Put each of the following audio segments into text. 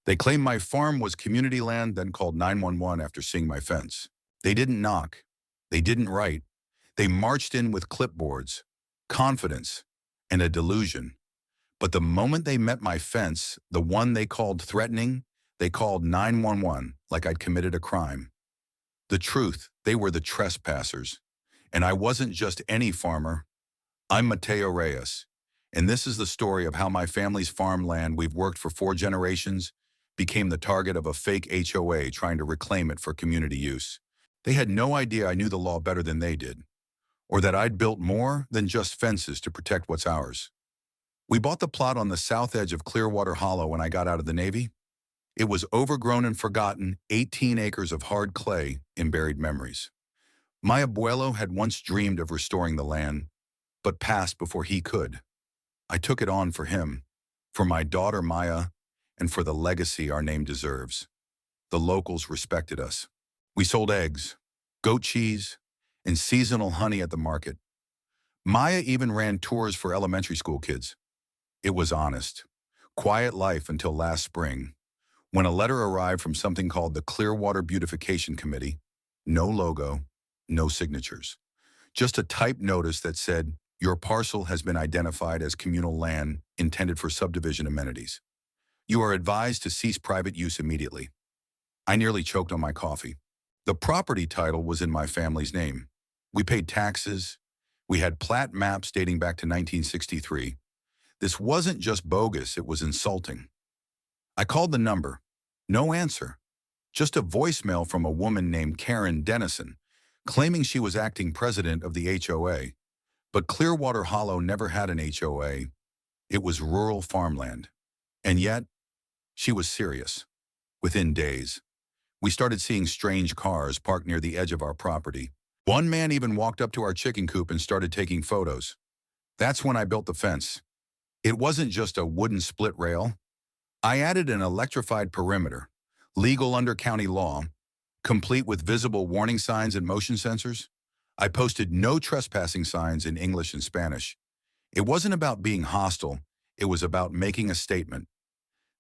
They claimed my farm was community land, then called 911 after seeing my fence. They didn't knock. They didn't write. They marched in with clipboards, confidence, and a delusion. But the moment they met my fence, the one they called threatening, they called 911 like I'd committed a crime. The truth, they were the trespassers. And I wasn't just any farmer. I'm Mateo Reyes. And this is the story of how my family's farmland we've worked for 4 generations became the target of a fake HOA trying to reclaim it for community use. They had no idea I knew the law better than they did, or that I'd built more than just fences to protect what's ours. We bought the plot on the south edge of Clearwater Hollow when I got out of the Navy. It was overgrown and forgotten, 18 acres of hard clay and buried memories. My abuelo had once dreamed of restoring the land, but passed before he could. I took it on for him, for my daughter Maya, and for the legacy our name deserves. The locals respected us. We sold eggs, goat cheese, and seasonal honey at the market. Maya even ran tours for elementary school kids. It was honest, quiet life until last spring, when a letter arrived from something called the Clearwater Beautification Committee. No logo, no signatures. Just a typed notice that said, "Your parcel has been identified as communal land intended for subdivision amenities. You are advised to cease private use immediately." I nearly choked on my coffee. The property title was in my family's name. We paid taxes. We had plat maps dating back to 1963. This wasn't just bogus, it was insulting. I called the number. No answer. Just a voicemail from a woman named Karen Dennison, claiming she was acting president of the HOA. But Clearwater Hollow never had an HOA. It was rural farmland. And yet, she was serious. Within days, we started seeing strange cars parked near the edge of our property. One man even walked up to our chicken coop and started taking photos. That's when I built the fence. It wasn't just a wooden split rail. I added an electrified perimeter, legal under county law, complete with visible warning signs and motion sensors. I posted no trespassing signs in English and Spanish. It wasn't about being hostile. It was about making a statement.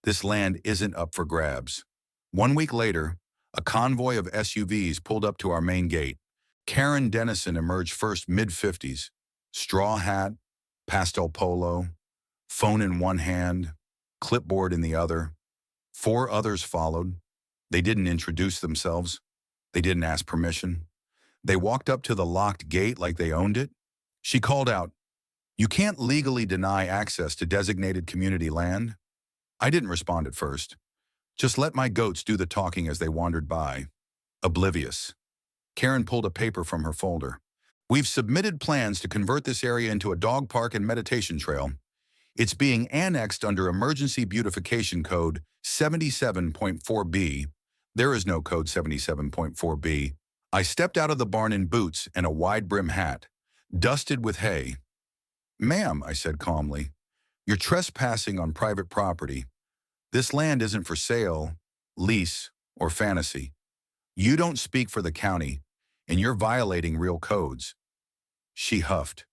This land isn't up for grabs. 1 week later, a convoy of SUVs pulled up to our main gate. Karen Dennison emerged first, mid-50s, straw hat, pastel polo, phone in one hand, clipboard in the other. 4 others followed. They didn't introduce themselves. They didn't ask permission. They walked up to the locked gate like they owned it. She called out, "You can't legally deny access to designated community land." I didn't respond at first. Just let my goats do the talking as they wandered by. Oblivious. Karen pulled a paper from her folder. "We've submitted plans to convert this area into a dog park and meditation trail. It's being annexed under Emergency Beautification Code 77.4B. There is no code 77.4B. I stepped out of the barn in boots and a wide-brim hat, dusted with hay. "Ma'am," I said calmly, "you're trespassing on private property. This land isn't for sale, lease, or fantasy. You don't speak for the county, and you're violating real codes." She huffed.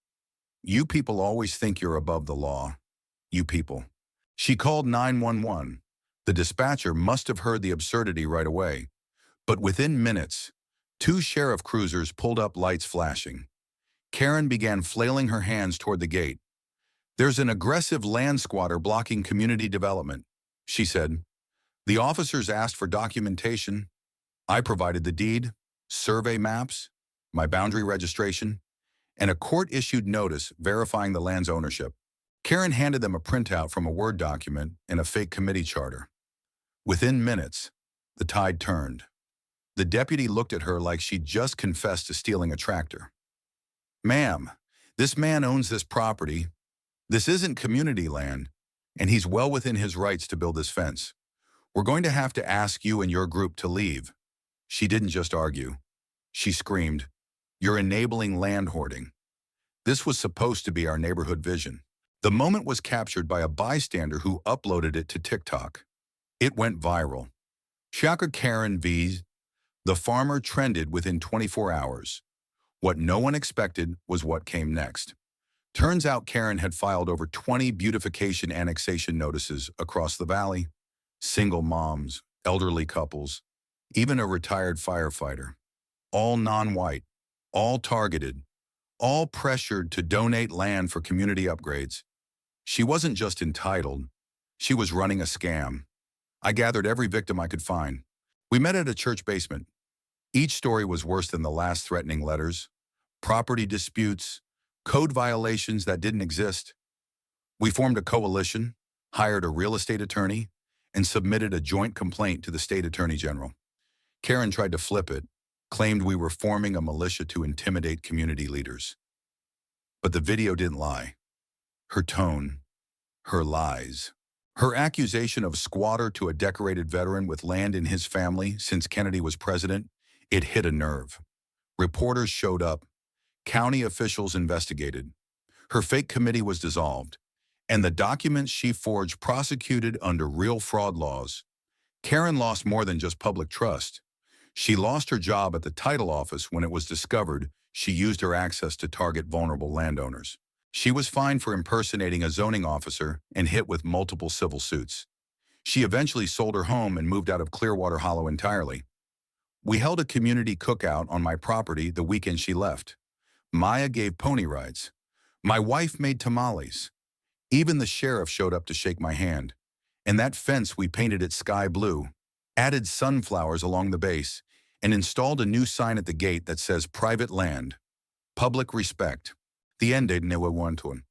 "You people always think you're above the law. You people." She called 911. The dispatcher must have heard the absurdity right away. But within minutes, 2 sheriff cruisers pulled up, lights flashing. Karen began flailing her hands toward the gate. "There's an aggressive land squatter blocking community development," she said. The officers asked for documentation. I provided the deed, survey maps, my boundary registration, and a court-issued notice verifying the land's ownership. Karen handed them a printout from a Word document and a fake committee charter. Within minutes, the tide turned. The deputy looked at her like she'd just confessed to stealing a tractor. "Ma'am, this man owns this property. This isn't community land, and he's well within his rights to build this fence. We're going to have to ask you and your group to leave." She didn't just argue. She screamed, "You're enabling land hoarding." This was supposed to be our neighborhood vision. The moment was captured by a bystander who uploaded it to TikTok. It went viral. Shaka Karen V's. The farmer trended within 24 hours. What no one expected was what came next. Turns out Karen had filed over 20 beautification annexation notices across the valley. single moms, elderly couples, even a retired firefighter, all non-white, all targeted, all pressured to donate land for community upgrades. She wasn't just entitled, she was running a scam. I gathered every victim I could find. We met at a church basement. Each story was worse than the last, threatening letters, property disputes, code violations that didn't exist. We formed a coalition, hired a real estate attorney, and submitted a joint complaint to the state attorney general. Karen tried to flip it, claimed we were forming a militia to intimidate community leaders. But the video didn't lie. Her tone, her lies, her accusation of squatter to a decorated veteran with land in his family since Kennedy was president, it hit a nerve. Reporters showed up. County officials investigated. Her fake committee was dissolved, and the documents she forged prosecuted under real fraud laws. Karen lost more than just public trust. She lost her job at the title office when it was discovered she used her access to target vulnerable landowners. She was fined for impersonating a zoning officer and hit with multiple civil suits. She eventually sold her home and moved out of Clearwater Hollow entirely. We held a community cookout on my property the weekend she left. Maya gave pony rides. My wife made tamales. Even the sheriff showed up to shake my hand. And that fence we painted it sky blue, added sunflowers along the base, and installed a new sign at the gate that says private land, public respect. The end date never went to him.